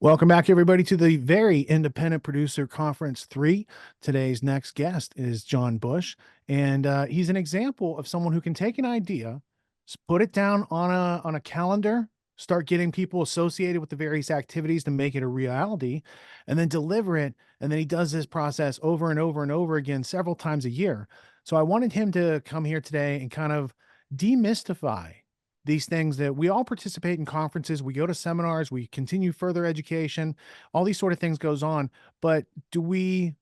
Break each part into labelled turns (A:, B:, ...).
A: Welcome back, everybody, to the very independent producer conference 3. Today's next guest is John Bush, and he's an example of someone who can take an idea, put it down on a calendar, start getting people associated with the various activities to make it a reality, and then deliver it. And then he does this process over and over and over again, several times a year. So I wanted him to come here today and kind of demystify these things that we all participate in conferences, we go to seminars, we continue further education, all these sort of things goes on. But do we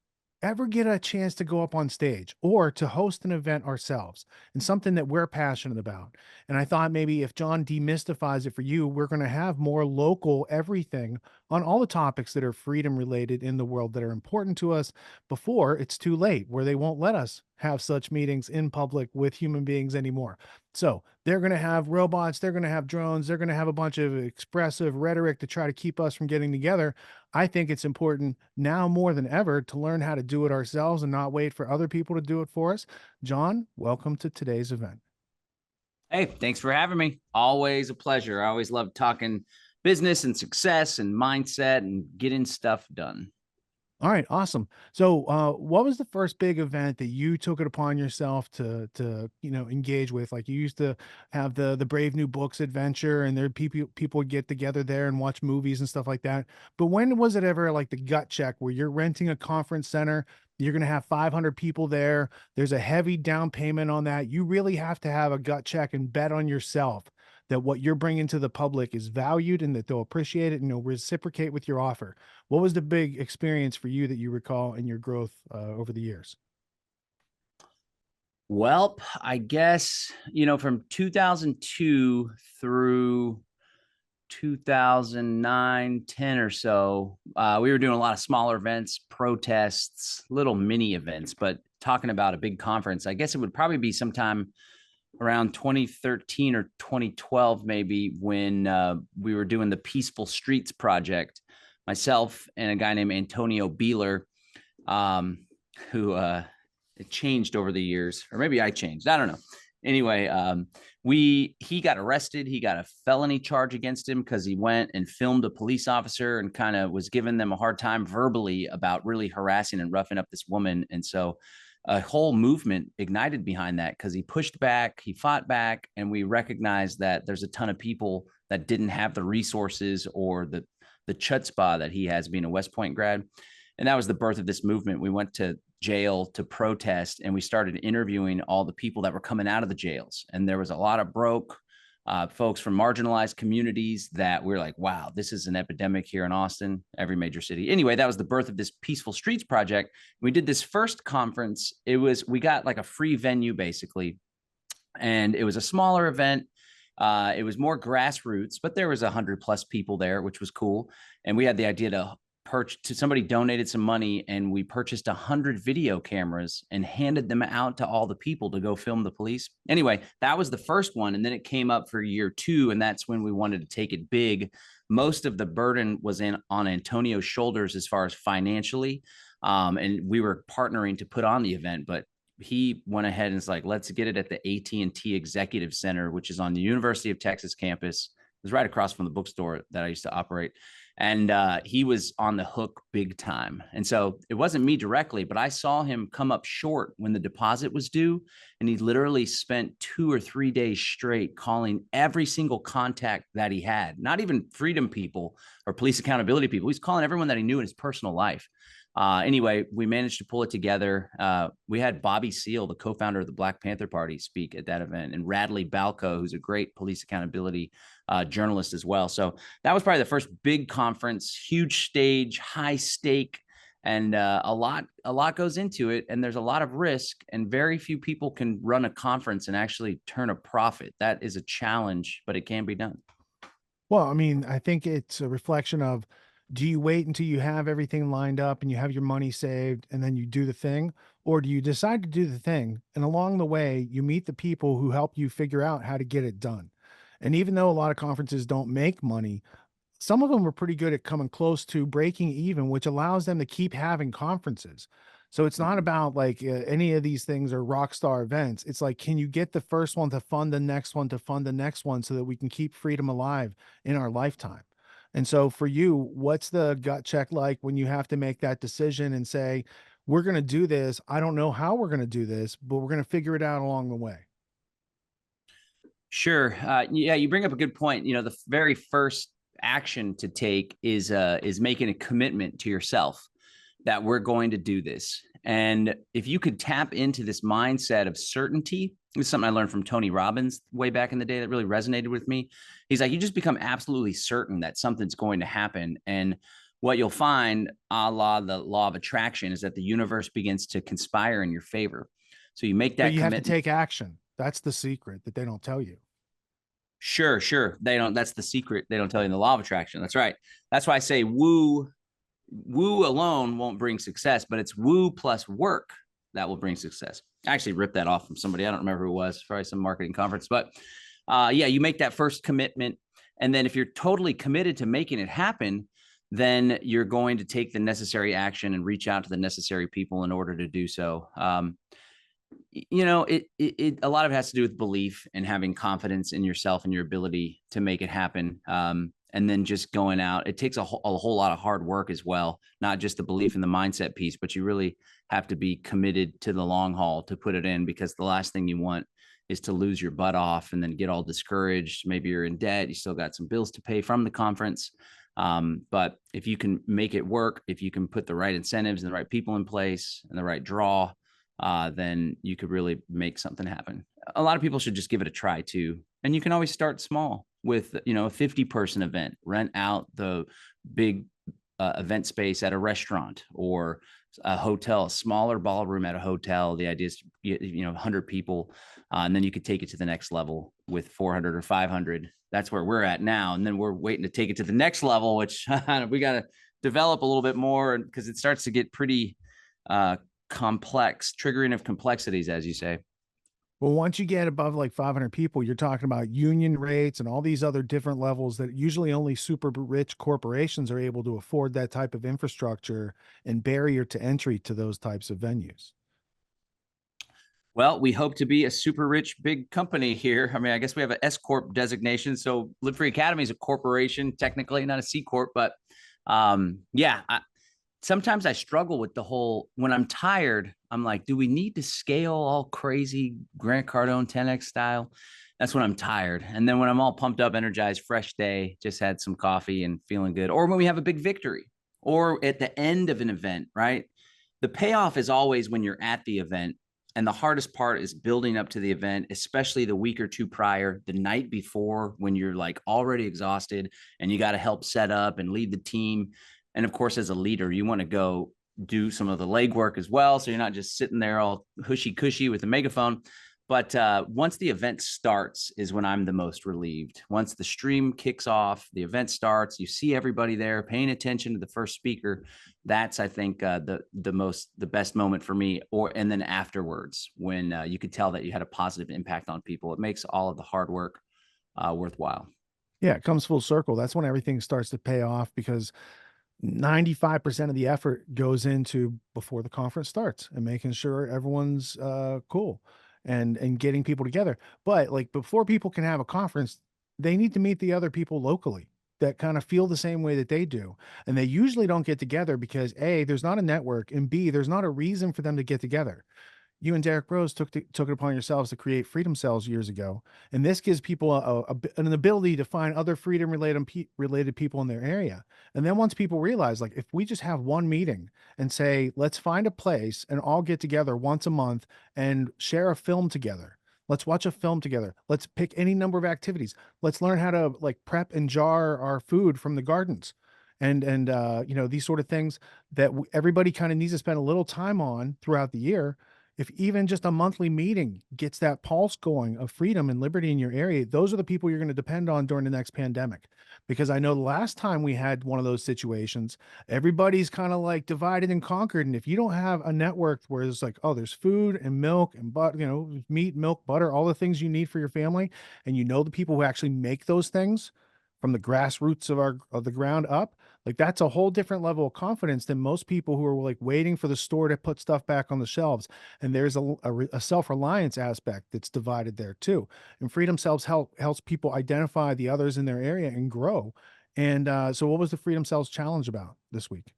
A: ever get a chance to go up on stage or to host an event ourselves and something that we're passionate about? And I thought maybe if John demystifies it for you, we're going to have more local everything on all the topics that are freedom related in the world that are important to us before it's too late, where they won't let us have such meetings in public with human beings anymore. So they're going to have robots, they're going to have drones, they're going to have a bunch of expressive rhetoric to try to keep us from getting together. I think it's important now more than ever to learn how to do it ourselves and not wait for other people to do it for us. John, welcome to today's event.
B: Hey, thanks for having me. Always a pleasure. I always love talking business and success and mindset and getting stuff done.
A: All right, awesome. So, what was the first big event that you took it upon yourself to engage with? Like you used to have the Brave New Books adventure, and there people would get together there and watch movies and stuff like that. But when was it ever like the gut check where you're renting a conference center, you're going to have 500 people there, there's a heavy down payment on that. You really have to have a gut check and bet on yourself that what you're bringing to the public is valued and that they'll appreciate it and they'll reciprocate with your offer. What was the big experience for you that you recall in your growth over the years?
B: Well, I guess, from 2002 through 2009, 10 or so, we were doing a lot of smaller events, protests, little mini events, but talking about a big conference, I guess it would probably be sometime around 2013 or 2012, maybe, when we were doing the Peaceful Streets Project, myself and a guy named Antonio Beeler, who it changed over the years, or maybe I changed. I don't know. Anyway, he got arrested. He got a felony charge against him because he went and filmed a police officer and kind of was giving them a hard time verbally about really harassing and roughing up this woman. And so a whole movement ignited behind that because he pushed back, he fought back, and we recognized that there's a ton of people that didn't have the resources or the chutzpah that he has, being a West Point grad. And that was the birth of this movement. We went to jail to protest, and we started interviewing all the people that were coming out of the jails. And there was a lot of broke folks from marginalized communities that we're like, wow, this is an epidemic here in Austin, every major city. Anyway, that was the birth of this Peaceful Streets Project. We did this first conference. We got like a free venue basically. And it was a smaller event. It was more grassroots, but there was 100+ people there, which was cool. And we had the idea to somebody donated some money, and we purchased 100 video cameras and handed them out to all the people to go film the police. Anyway, that was the first one. And then it came up for year 2. And that's when we wanted to take it big. Most of the burden was on Antonio's shoulders as far as financially. And we were partnering to put on the event, but he went ahead and was like, let's get it at the AT&T Executive Center, which is on the University of Texas campus. It was right across from the bookstore that I used to operate. And he was on the hook big time. And so it wasn't me directly, but I saw him come up short when the deposit was due. And he literally spent 2 or 3 days straight calling every single contact that he had, not even freedom people or police accountability people. He's calling everyone that he knew in his personal life. Anyway, we managed to pull it together. We had Bobby Seale, the co-founder of the Black Panther Party, speak at that event, and Radley Balco, who's a great police accountability journalist as well. So that was probably the first big conference, huge stage, high stake, and a lot goes into it. And there's a lot of risk, and very few people can run a conference and actually turn a profit. That is a challenge, but it can be done.
A: Well, I mean, I think it's a reflection of, do you wait until you have everything lined up and you have your money saved and then you do the thing? Or do you decide to do the thing, and along the way, you meet the people who help you figure out how to get it done? And even though a lot of conferences don't make money, some of them are pretty good at coming close to breaking even, which allows them to keep having conferences. So it's not about like any of these things are rock star events. It's like, can you get the first one to fund the next one to fund the next one so that we can keep freedom alive in our lifetime? And so for you, what's the gut check like when you have to make that decision and say, we're going to do this. I don't know how we're going to do this, but we're going to figure it out along the way.
B: Sure. Yeah, you bring up a good point. The very first action to take is making a commitment to yourself that we're going to do this. And if you could tap into this mindset of certainty, this is something I learned from Tony Robbins way back in the day that really resonated with me. He's like, you just become absolutely certain that something's going to happen. And what you'll find, a la the law of attraction, is that the universe begins to conspire in your favor. So you make
A: But
B: that
A: you have to
B: commitment.
A: take action. That's the secret that they don't tell you.
B: Sure, sure. They don't. That's the secret. They don't tell you in the law of attraction. That's right. That's why I say woo alone won't bring success, but it's woo plus work that will bring success. I actually ripped that off from somebody. I don't remember who it was, probably some marketing conference. But yeah, you make that first commitment. And then if you're totally committed to making it happen, then you're going to take the necessary action and reach out to the necessary people in order to do so. A lot of it has to do with belief and having confidence in yourself and your ability to make it happen. And then just going out, it takes a whole lot of hard work as well, not just the belief in the mindset piece, but you really have to be committed to the long haul to put it in, because the last thing you want is to lose your butt off and then get all discouraged. Maybe you're in debt, you still got some bills to pay from the conference. But if you can make it work, if you can put the right incentives and the right people in place and the right draw, then you could really make something happen. A lot of people should just give it a try too. And you can always start small with, a 50-person event, rent out the big event space at a restaurant or a hotel, a smaller ballroom at a hotel. The idea is, 100 people. And then you could take it to the next level with 400 or 500. That's where we're at now. And then we're waiting to take it to the next level, which we got to develop a little bit more, because it starts to get pretty complex, triggering of complexities, as you say.
A: Well, once you get above like 500 people, you're talking about union rates and all these other different levels that usually only super rich corporations are able to afford that type of infrastructure and barrier to entry to those types of venues.
B: Well, we hope to be a super rich big company here. I mean, I guess we have an S corp designation, so Live Free Academy is a corporation, technically not a C corp, but yeah. Sometimes I struggle with the whole, when I'm tired, I'm like, do we need to scale all crazy Grant Cardone 10X style? That's when I'm tired. And then when I'm all pumped up, energized, fresh day, just had some coffee and feeling good, or when we have a big victory, or at the end of an event, right? The payoff is always when you're at the event. And the hardest part is building up to the event, especially the week or two prior, the night before, when you're like already exhausted and you got to help set up and lead the team. And of course, as a leader, you want to go do some of the legwork as well. So you're not just sitting there all hushy cushy with a megaphone. But once the event starts is when I'm the most relieved. Once the stream kicks off, the event starts, you see everybody there paying attention to the first speaker. That's, I think, the best moment for me. And then afterwards, when you could tell that you had a positive impact on people, it makes all of the hard work worthwhile.
A: Yeah, it comes full circle. That's when everything starts to pay off because 95% of the effort goes into before the conference starts and making sure everyone's cool and getting people together. But like before people can have a conference, they need to meet the other people locally that kind of feel the same way that they do. And they usually don't get together because A, there's not a network, and B, there's not a reason for them to get together. You and Derek Rose took it upon yourselves to create Freedom Cells years ago, and this gives people an ability to find other freedom related people in their area. And then once people realize, like, if we just have one meeting and say, let's find a place and all get together once a month and share a film together. Let's watch a film together. Let's pick any number of activities. Let's learn how to like prep and jar our food from the gardens. And these sort of things that everybody kind of needs to spend a little time on throughout the year. If even just a monthly meeting gets that pulse going of freedom and liberty in your area, those are the people you're going to depend on during the next pandemic. Because I know the last time we had one of those situations, everybody's kind of like divided and conquered. And if you don't have a network where it's like, oh, there's food and milk and meat, milk, butter, all the things you need for your family, and you know the people who actually make those things from the grassroots of the ground up, like that's a whole different level of confidence than most people who are like waiting for the store to put stuff back on the shelves. And there's a self-reliance aspect that's divided there too. And Freedom Selves helps people identify the others in their area and grow. And so what was the Freedom Cells Challenge about this week?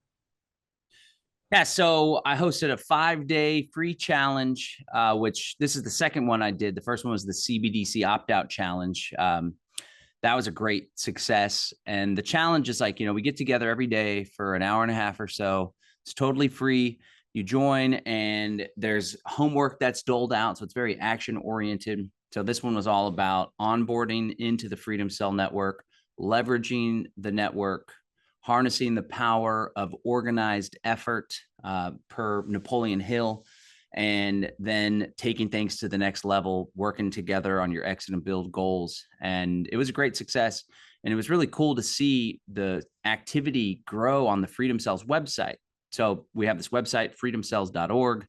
B: Yeah, so I hosted a 5-day free challenge, which this is the second one I did. The first one was the CBDC opt-out challenge. That was a great success. And the challenge is like, we get together every day for an hour and a half or so. It's totally free. You join and there's homework that's doled out. So it's very action oriented. So this one was all about onboarding into the Freedom Cell network, leveraging the network, harnessing the power of organized effort per Napoleon Hill, and then taking things to the next level, working together on your exit and build goals. And it was a great success. And it was really cool to see the activity grow on the Freedom Cells website. So we have this website, freedomcells.org.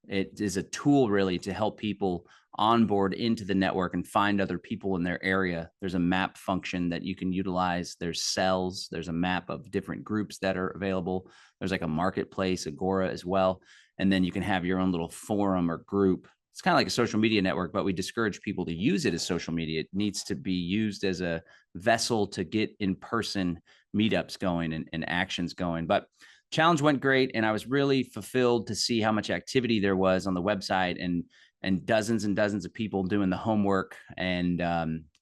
B: It is a tool really to help people onboard into the network and find other people in their area. There's a map function that you can utilize. There's cells. There's a map of different groups that are available. There's like a marketplace, Agora as well. And then you can have your own little forum or group. It's kind of like a social media network, but we discourage people to use it as social media. It needs to be used as a vessel to get in-person meetups going and actions going. But challenge went great, and I was really fulfilled to see how much activity there was on the website and dozens and dozens of people doing the homework and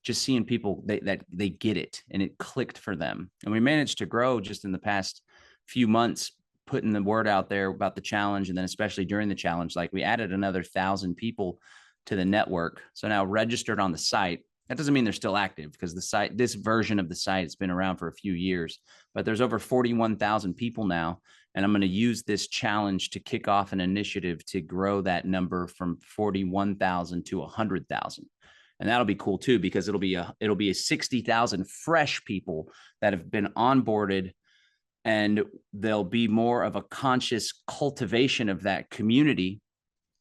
B: just seeing people that they get it and it clicked for them. And we managed to grow just in the past few months, putting the word out there about the challenge. And then especially during the challenge, like we added another 1,000 people to the network. So now registered on the site. That doesn't mean they're still active because the site, this version of the site has been around for a few years, but there's over 41,000 people now. And I'm going to use this challenge to kick off an initiative to grow that number from 41,000 to 100,000. And that'll be cool too, because it'll be a 60,000 fresh people that have been onboarded, and there'll be more of a conscious cultivation of that community,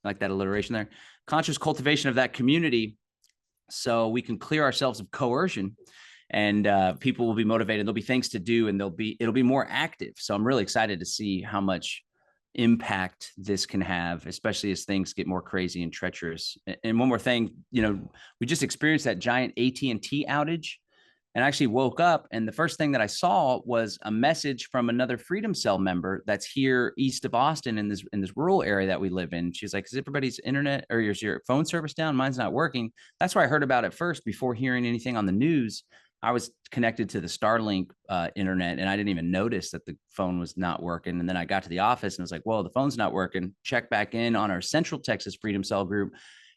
B: like that alliteration there, conscious cultivation of that community. So we can clear ourselves of coercion, and people will be motivated. There'll be things to do, and it'll be more active. So I'm really excited to see how much impact this can have, especially as things get more crazy and treacherous. And one more thing, we just experienced that giant AT&T outage, and I actually woke up, and the first thing that I saw was a message from another Freedom Cell member that's here east of Austin in this rural area that we live in. She's like, "Is everybody's internet or is your phone service down? Mine's not working." That's where I heard about it first before hearing anything on the news. I was connected to the Starlink internet, and I didn't even notice that the phone was not working. And then I got to the office and I was like, "Whoa, the phone's not working." Check back in on our Central Texas Freedom Cell group,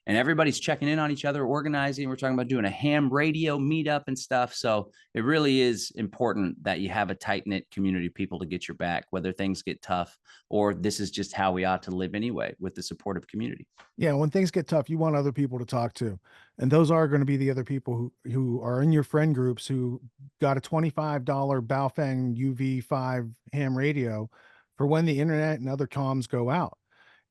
B: and everybody's checking in on each other, organizing. We're talking about doing a ham radio meetup and stuff. So it really is important that you have a tight-knit community of people to get your back, whether things get tough or this is just how we ought to live anyway, with the supportive community.
A: Yeah, when things get tough, you want other people to talk to. And those are going to be the other people who are in your friend groups who got a $25 Baofeng UV5 ham radio for when the internet and other comms go out.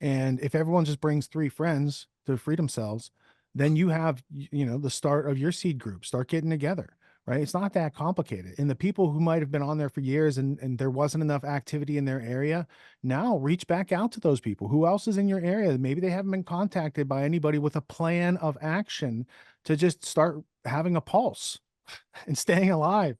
A: And if everyone just brings 3 friends to Freedom Cells, then you have, the start of your seed group. Start getting together, right? It's not that complicated. And the people who might have been on there for years and there wasn't enough activity in their area, now reach back out to those people. Who else is in your area? Maybe they haven't been contacted by anybody with a plan of action to just start having a pulse and staying alive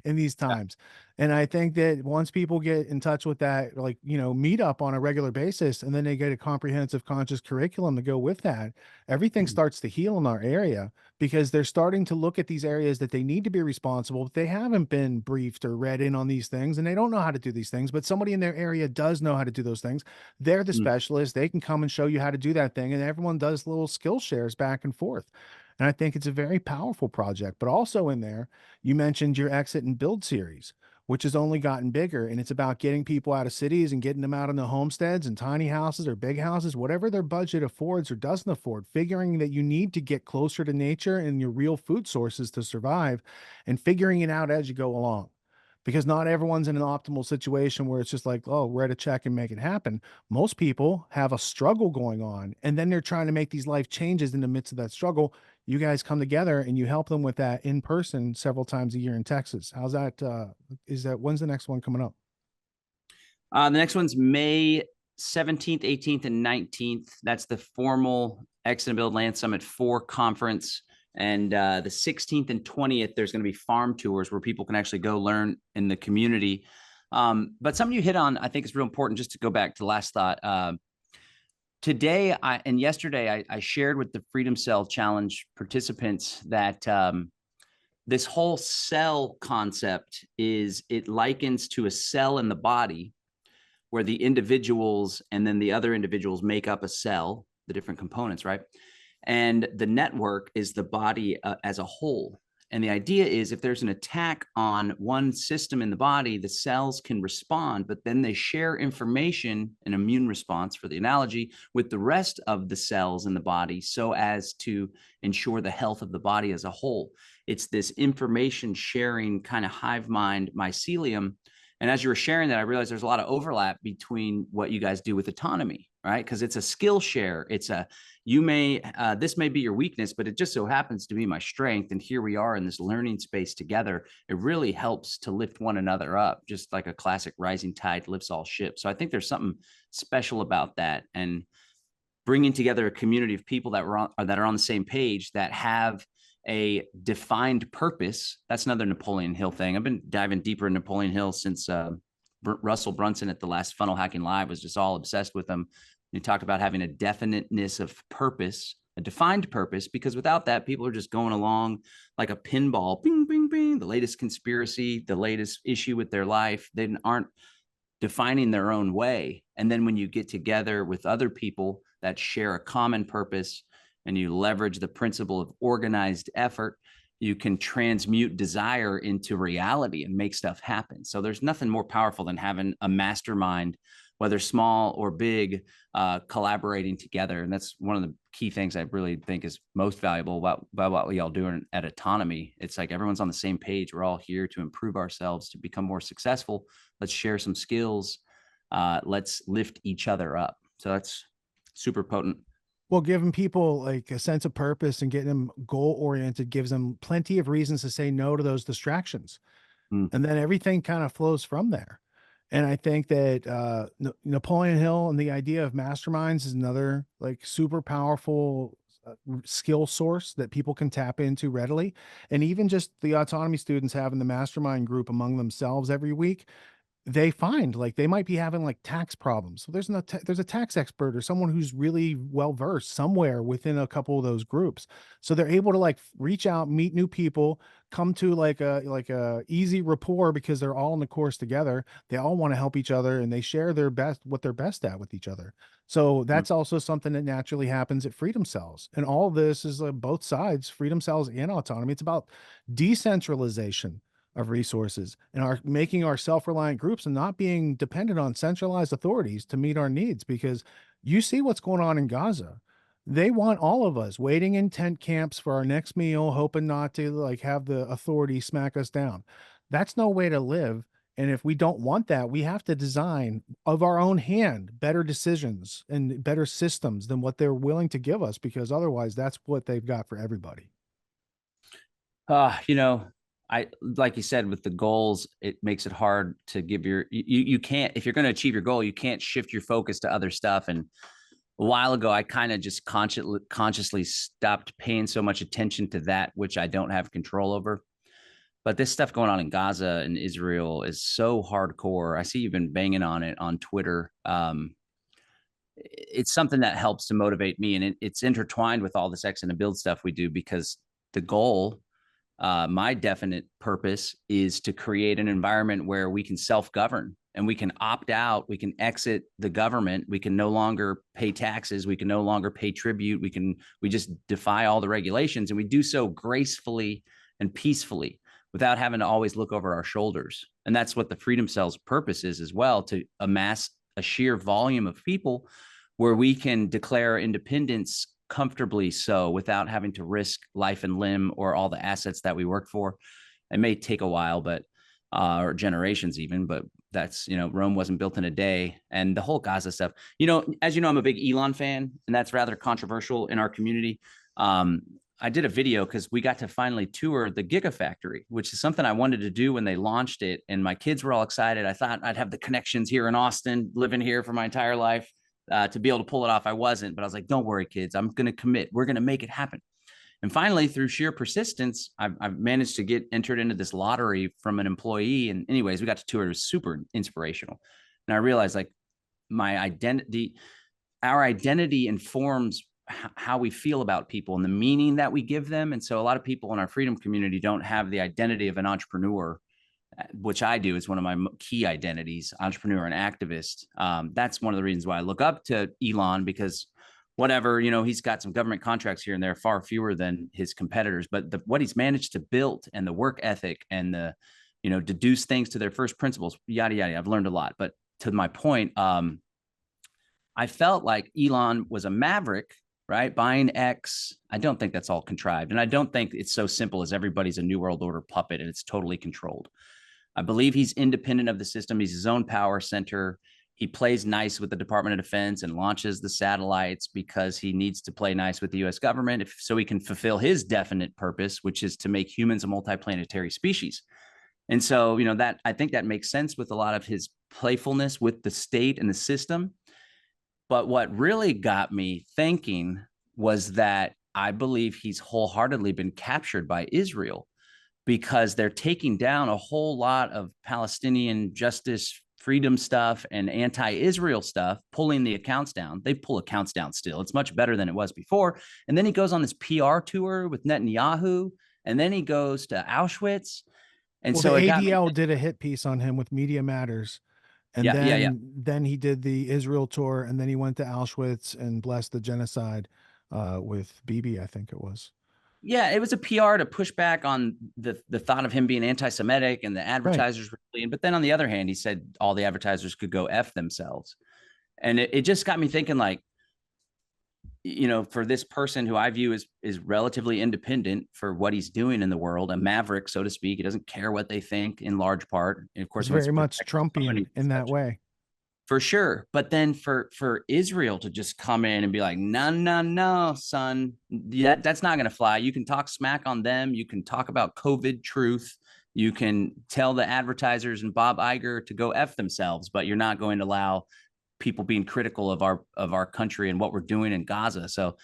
A: in these times. And I think that once people get in touch with that, like, meet up on a regular basis, and then they get a comprehensive conscious curriculum to go with that, everything starts to heal in our area, because they're starting to look at these areas that they need to be responsible. But they haven't been briefed or read in on these things, and they don't know how to do these things, but somebody in their area does know how to do those things. They're the specialist. They can come and show you how to do that thing. And everyone does little skill shares back and forth. And I think it's a very powerful project. But also in there, you mentioned your exit and build series, which has only gotten bigger. And it's about getting people out of cities and getting them out in the homesteads and tiny houses or big houses, whatever their budget affords or doesn't afford, figuring that you need to get closer to nature and your real food sources to survive, and figuring it out as you go along. Because not everyone's in an optimal situation where it's just like, "Oh, write a check and make it happen." Most people have a struggle going on, and then they're trying to make these life changes in the midst of that struggle. You guys come together and you help them with that in person several times a year in Texas. How's that? When's the next one coming up?
B: The next one's May 17th, 18th, and 19th. That's the formal Exit and Build Land Summit 4 conference. And the 16th and 20th, there's going to be farm tours where people can actually go learn in the community. But something you hit on, I think is real important, just to go back to the last thought. Today and yesterday, I shared with the Freedom Cell Challenge participants that this whole cell concept it likens to a cell in the body where the individuals and then the other individuals make up a cell, the different components, right? And the network is the body as a whole. And the idea is if there's an attack on one system in the body, the cells can respond, but then they share information, an immune response for the analogy, with the rest of the cells in the body so as to ensure the health of the body as a whole. It's this information sharing kind of hive mind mycelium. And as you were sharing that, I realized there's a lot of overlap between what you guys do with autonomy, right? Because it's a skill share. It's a this may be your weakness, but it just so happens to be my strength. And here we are in this learning space together. It really helps to lift one another up, just like a classic rising tide lifts all ships. So I think there's something special about that, and bringing together a community of people that are on the same page, that have a defined purpose. That's another Napoleon Hill thing. I've been diving deeper in Napoleon Hill since Russell Brunson at the last Funnel Hacking Live was just all obsessed with him. He talked about having a definiteness of purpose, a defined purpose, because without that, people are just going along like a pinball, bing, bing, bing, the latest conspiracy, the latest issue with their life. They aren't defining their own way. And then when you get together with other people that share a common purpose and you leverage the principle of organized effort, you can transmute desire into reality and make stuff happen. So there's nothing more powerful than having a mastermind, whether small or big, collaborating together. And that's one of the key things I really think is most valuable about what we all doing at Autonomy. It's like everyone's on the same page. We're all here to improve ourselves, to become more successful. Let's share some skills. Let's lift each other up. So that's super potent.
A: Well, giving people like a sense of purpose and getting them goal oriented gives them plenty of reasons to say no to those distractions. And then everything kind of flows from there. And I think that Napoleon Hill and the idea of masterminds is another like super powerful skill source that people can tap into readily. And even just the autonomy students having the mastermind group among themselves every week, they find like they might be having like tax problems. So there's a tax expert or someone who's really well versed somewhere within a couple of those groups. So they're able to like reach out, meet new people, come to like a easy rapport because they're all in the course together. They all want to help each other and they share their best, what they're best at with each other. So that's also something that naturally happens at Freedom Cells. And all of this is both sides, Freedom Cells and autonomy. It's about decentralization of resources and our making our self-reliant groups and not being dependent on centralized authorities to meet our needs, because you see what's going on in Gaza. They want all of us waiting in tent camps for our next meal, hoping not to like have the authority smack us down. That's no way to live. And if we don't want that, we have to design of our own hand better decisions and better systems than what they're willing to give us, because otherwise that's what they've got for everybody.
B: You know, I, like you said, with the goals, it makes it hard to give you can't, if you're going to achieve your goal, you can't shift your focus to other stuff. And a while ago, I kind of just consciously stopped paying so much attention to that, which I don't have control over. But this stuff going on in Gaza and Israel is so hardcore. I see you've been banging on it on Twitter. It's something that helps to motivate me, and it's intertwined with all this X and the build stuff we do, because the goal, my definite purpose, is to create an environment where we can self-govern and we can opt out. We can exit the government. We can no longer pay taxes. We can no longer pay tribute. We just defy all the regulations, and we do so gracefully and peacefully without having to always look over our shoulders. And that's what the Freedom Cell's purpose is as well, to amass a sheer volume of people where we can declare independence comfortably, so without having to risk life and limb or all the assets that we work for. It may take a while, but or generations even, but that's, Rome wasn't built in a day. And the whole Gaza stuff, as you know, I'm a big Elon fan, and that's rather controversial in our community. I did a video because we got to finally tour the Gigafactory, which is something I wanted to do when they launched it. And my kids were all excited. I thought I'd have the connections here in Austin, living here for my entire life, to be able to pull it off. I wasn't, but I was like, don't worry, kids, I'm going to commit. We're going to make it happen. And finally, through sheer persistence, I've managed to get entered into this lottery from an employee. And anyways, we got to tour. It was super inspirational. And I realized like my identity, our identity informs how we feel about people and the meaning that we give them. And so a lot of people in our freedom community don't have the identity of an entrepreneur, which I do. It's one of my key identities, entrepreneur and activist. That's one of the reasons why I look up to Elon, because whatever, he's got some government contracts here and there, far fewer than his competitors, but what he's managed to build and the work ethic and the, deduce things to their first principles, yada, yada. I've learned a lot, but to my point, I felt like Elon was a maverick, right? Buying X. I don't think that's all contrived. And I don't think it's so simple as everybody's a New World Order puppet and it's totally controlled. I believe he's independent of the system. He's his own power center. He plays nice with the Department of Defense and launches the satellites because he needs to play nice with the US government so he can fulfill his definite purpose, which is to make humans a multiplanetary species. And so, that I think that makes sense with a lot of his playfulness with the state and the system. But what really got me thinking was that I believe he's wholeheartedly been captured by Israel, because they're taking down a whole lot of Palestinian justice, freedom stuff and anti-Israel stuff, pulling the accounts down. They pull accounts down still. It's much better than it was before. And then he goes on this PR tour with Netanyahu, and then he goes to Auschwitz. And
A: Well,
B: so
A: the
B: it got me.
A: ADL did a hit piece on him with Media Matters. And
B: Yeah.
A: then he did the Israel tour, and then he went to Auschwitz and blessed the genocide with Bibi, I think it was.
B: Yeah, it was a PR to push back on the thought of him being anti-Semitic and the
A: Right.
B: advertisers really. But then on the other hand, he said all the advertisers could go F themselves. And it just got me thinking, like, for this person who I view is relatively independent for what he's doing in the world, a maverick, so to speak. He doesn't care what they think in large part. And of course,
A: It's
B: he wants
A: very
B: to
A: much
B: protect
A: Trumpian in that
B: such.
A: way.
B: For sure. But then for Israel to just come in and be like, no, son, that's not going to fly. You can talk smack on them. You can talk about COVID truth. You can tell the advertisers and Bob Iger to go F themselves, but you're not going to allow people being critical of our country and what we're doing in Gaza. So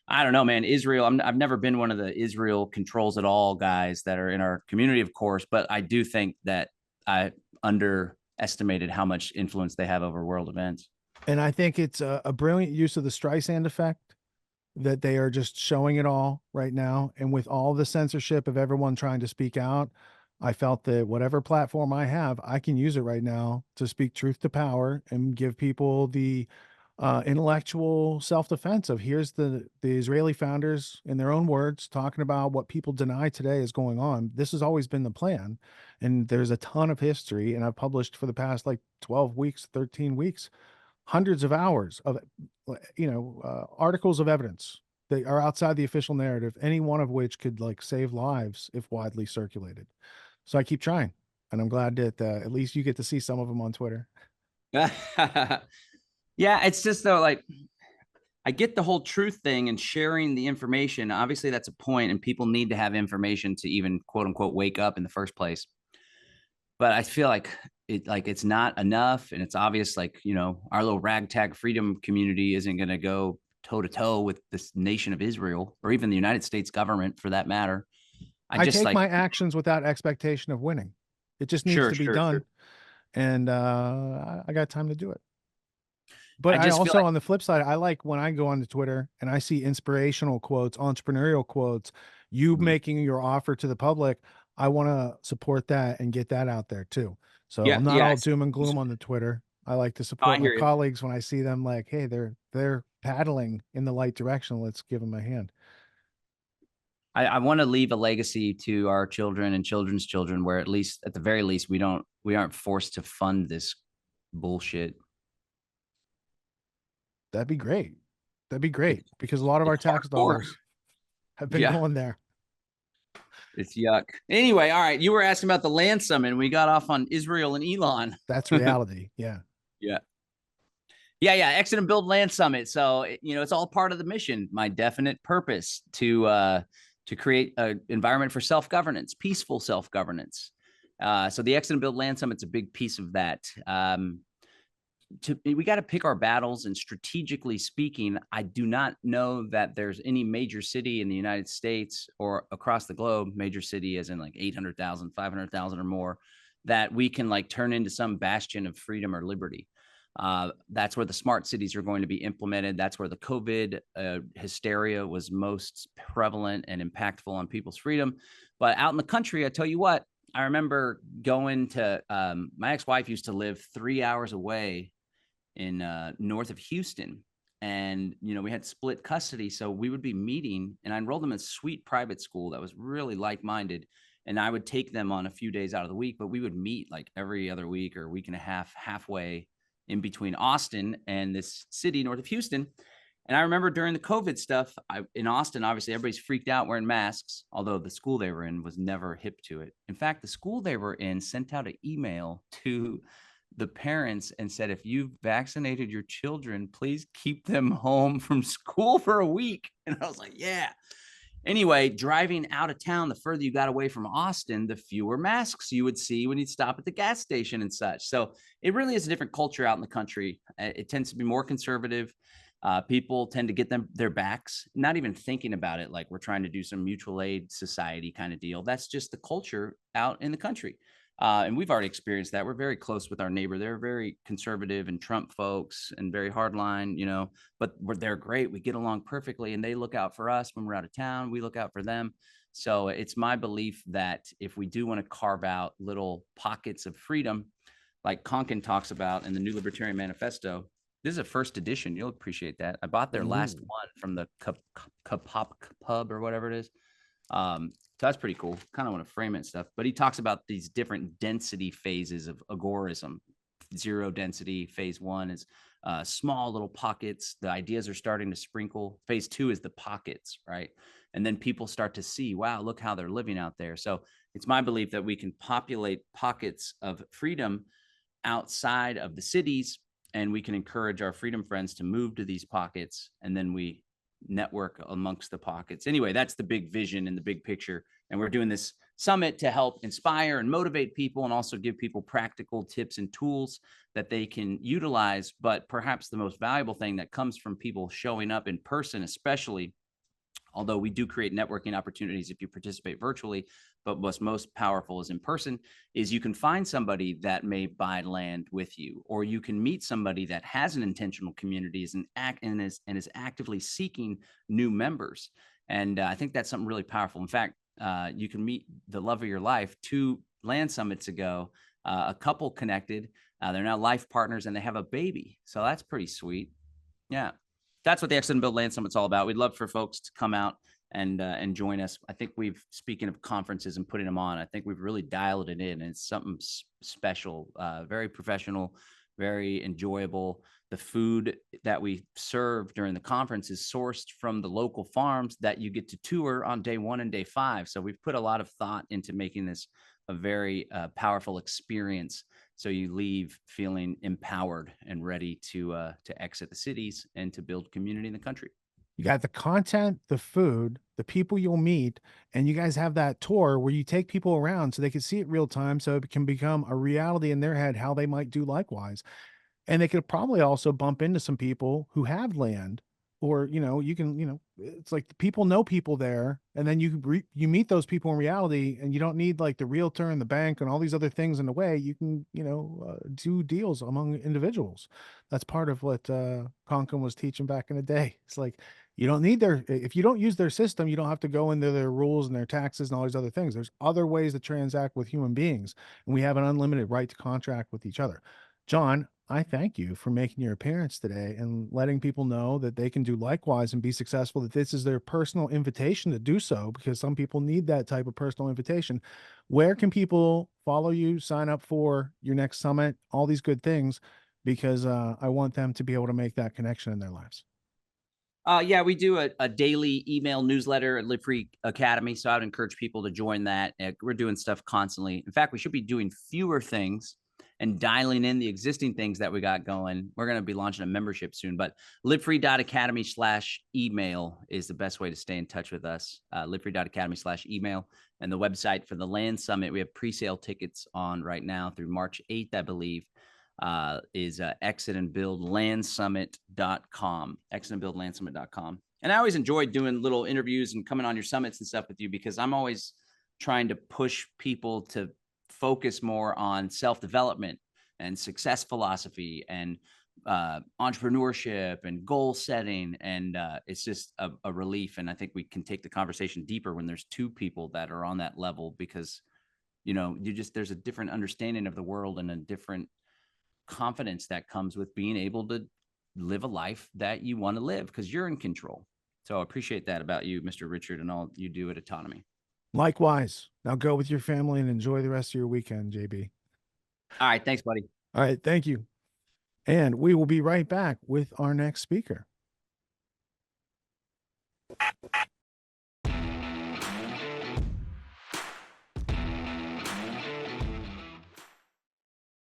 B: I don't know, man. Israel, I've never been one of the Israel controls it all guys that are in our community, of course, but I do think that I underestimated how much influence they have over world events.
A: And I think it's a brilliant use of the Streisand effect, that they are just showing it all right now. And with all the censorship of everyone trying to speak out, I felt that whatever platform I have, I can use it right now to speak truth to power and give people the intellectual self-defense of, here's the Israeli founders in their own words talking about what people deny today is going on. This has always been the plan. And there's a ton of history. And I've published for the past like 12 weeks, 13 weeks, hundreds of hours of, articles of evidence that are outside the official narrative, any one of which could like save lives if widely circulated. So I keep trying, and I'm glad that at least you get to see some of them on Twitter.
B: Yeah, it's just though, like, I get the whole truth thing and sharing the information. Obviously, that's a point, and people need to have information to even quote unquote wake up in the first place. But I feel like it's not enough, and it's obvious. Like, our little ragtag freedom community isn't going to go toe to toe with this nation of Israel or even the United States government, for that matter.
A: I
B: just
A: take
B: like
A: my actions without expectation of winning. It just needs
B: sure,
A: to be
B: sure,
A: done,
B: sure.
A: and I got time to do it. But
B: I
A: I
B: just feel
A: also,
B: like
A: on the flip side, I like when I go on to Twitter and I see inspirational quotes, entrepreneurial quotes, you making your offer to the public. I want to support that and get that out there too. So
B: yeah,
A: I'm not
B: yeah.
A: all doom and gloom on the Twitter. I like to
B: I
A: support my
B: hear you.
A: colleagues when I see them like, hey, they're paddling in the right direction. Let's give them a hand.
B: I want to leave a legacy to our children and children's children where at the very least, we aren't forced to fund this bullshit.
A: That'd be great. That'd be great
B: It's,
A: because a lot of our
B: it's
A: tax
B: hardcore.
A: dollars have been
B: Yeah,
A: going there.
B: it's yuck. Anyway, all right. You were asking about the land summit, and we got off on Israel and Elon.
A: That's reality. Yeah.
B: Yeah. Yeah. Exit and build land summit. So, it's all part of the mission. My definite purpose to create an environment for self-governance, peaceful self-governance. So the exit and build land summit's a big piece of that. we got to pick our battles. And strategically speaking, I do not know that there's any major city in the United States or across the globe, major city as in like 800,000, 500,000 or more, that we can like turn into some bastion of freedom or liberty. That's where the smart cities are going to be implemented. That's where the COVID hysteria was most prevalent and impactful on people's freedom. But out in the country, I tell you what, I remember going to my ex-wife used to live 3 hours away in north of Houston. And, we had split custody. So we would be meeting, and I enrolled them in a sweet private school that was really like-minded. And I would take them on a few days out of the week, but we would meet like every other week or week and a half, halfway in between Austin and this city north of Houston. And I remember during the COVID stuff in Austin, obviously everybody's freaked out wearing masks, although the school they were in was never hip to it. In fact, the school they were in sent out an email to the parents and said, if you've vaccinated your children, please keep them home from school for a week. And I was like, yeah. Anyway, driving out of town, the further you got away from Austin, the fewer masks you would see when you'd stop at the gas station and such. So it really is a different culture out in the country. It tends to be more conservative. People tend to get their backs, not even thinking about it like we're trying to do some mutual aid society kind of deal. That's just the culture out in the country. And we've already experienced that. We're very close with our neighbor. They're very conservative and Trump folks and very hardline, but they're great. We get along perfectly, and they look out for us when we're out of town. We look out for them. So it's my belief that if we do want to carve out little pockets of freedom, like Konkin talks about in the New Libertarian Manifesto, this is a first edition. You'll appreciate that. I bought their last one from the Kapop Pub or whatever it is. So that's pretty cool. Kind of want to frame it and stuff. But he talks about these different density phases of agorism. Zero density. Phase 1 is small little pockets. The ideas are starting to sprinkle. Phase 2 is the pockets, right? And then people start to see, wow, look how they're living out there. So it's my belief that we can populate pockets of freedom outside of the cities, and we can encourage our freedom friends to move to these pockets, and then we network amongst the pockets. Anyway, that's the big vision and the big picture. And we're doing this summit to help inspire and motivate people, and also give people practical tips and tools that they can utilize. But perhaps the most valuable thing that comes from people showing up in person, especially, although we do create networking opportunities if you participate virtually, but what's most powerful is in person, is you can find somebody that may buy land with you, or you can meet somebody that has an intentional community and is actively seeking new members. And I think that's something really powerful. In fact, you can meet the love of your life. 2 land summits ago, a couple connected. They're now life partners, and they have a baby. So that's pretty sweet. Yeah. That's what the Exit and Build Land Summit's all about. We'd love for folks to come out and join us. I think speaking of conferences and putting them on, I think we've really dialed it in. And it's something special, very professional, very enjoyable. The food that we serve during the conference is sourced from the local farms that you get to tour on day 1 and day 5. So we've put a lot of thought into making this a very powerful experience. So you leave feeling empowered and ready to exit the cities and to build community in the country.
A: You got the content, the food, the people you'll meet, and you guys have that tour where you take people around so they can see it real time, so it can become a reality in their head how they might do likewise. And they could probably also bump into some people who have land, or, you can, it's like people know people there, and then you meet those people in reality, and you don't need like the realtor and the bank and all these other things in the way. You can, do deals among individuals. That's part of what Conklin was teaching back in the day. It's like, you don't need if you don't use their system, you don't have to go into their rules and their taxes and all these other things. There's other ways to transact with human beings, and we have an unlimited right to contract with each other. John, I thank you for making your appearance today and letting people know that they can do likewise and be successful, that this is their personal invitation to do so, because some people need that type of personal invitation. Where can people follow you, sign up for your next summit, all these good things? Because I want them to be able to make that connection in their lives.
B: Yeah, we do a daily email newsletter at Live Free Academy. So I would encourage people to join that. We're doing stuff constantly. In fact, we should be doing fewer things and dialing in the existing things that we got going. We're going to be launching a membership soon, but livefree.academy/email is the best way to stay in touch with us. Livefree.academy/email, and the website for the Land Summit. We have pre-sale tickets on right now through March 8th, I believe. is exitandbuildlandsummit.com, exitandbuildlandsummit.com. And I always enjoy doing little interviews and coming on your summits and stuff with you, because I'm always trying to push people to focus more on self-development and success philosophy and entrepreneurship and goal setting. And it's just a relief. And I think we can take the conversation deeper when there's two people that are on that level, because, there's a different understanding of the world and a different confidence that comes with being able to live a life that you want to live, because you're in control. So I appreciate that about you, Mr. Richard, and all you do at Autonomy.
A: Likewise. Now go with your family and enjoy the rest of your weekend, JB.
B: All right. Thanks, buddy.
A: All right. Thank you. And we will be right back with our next speaker.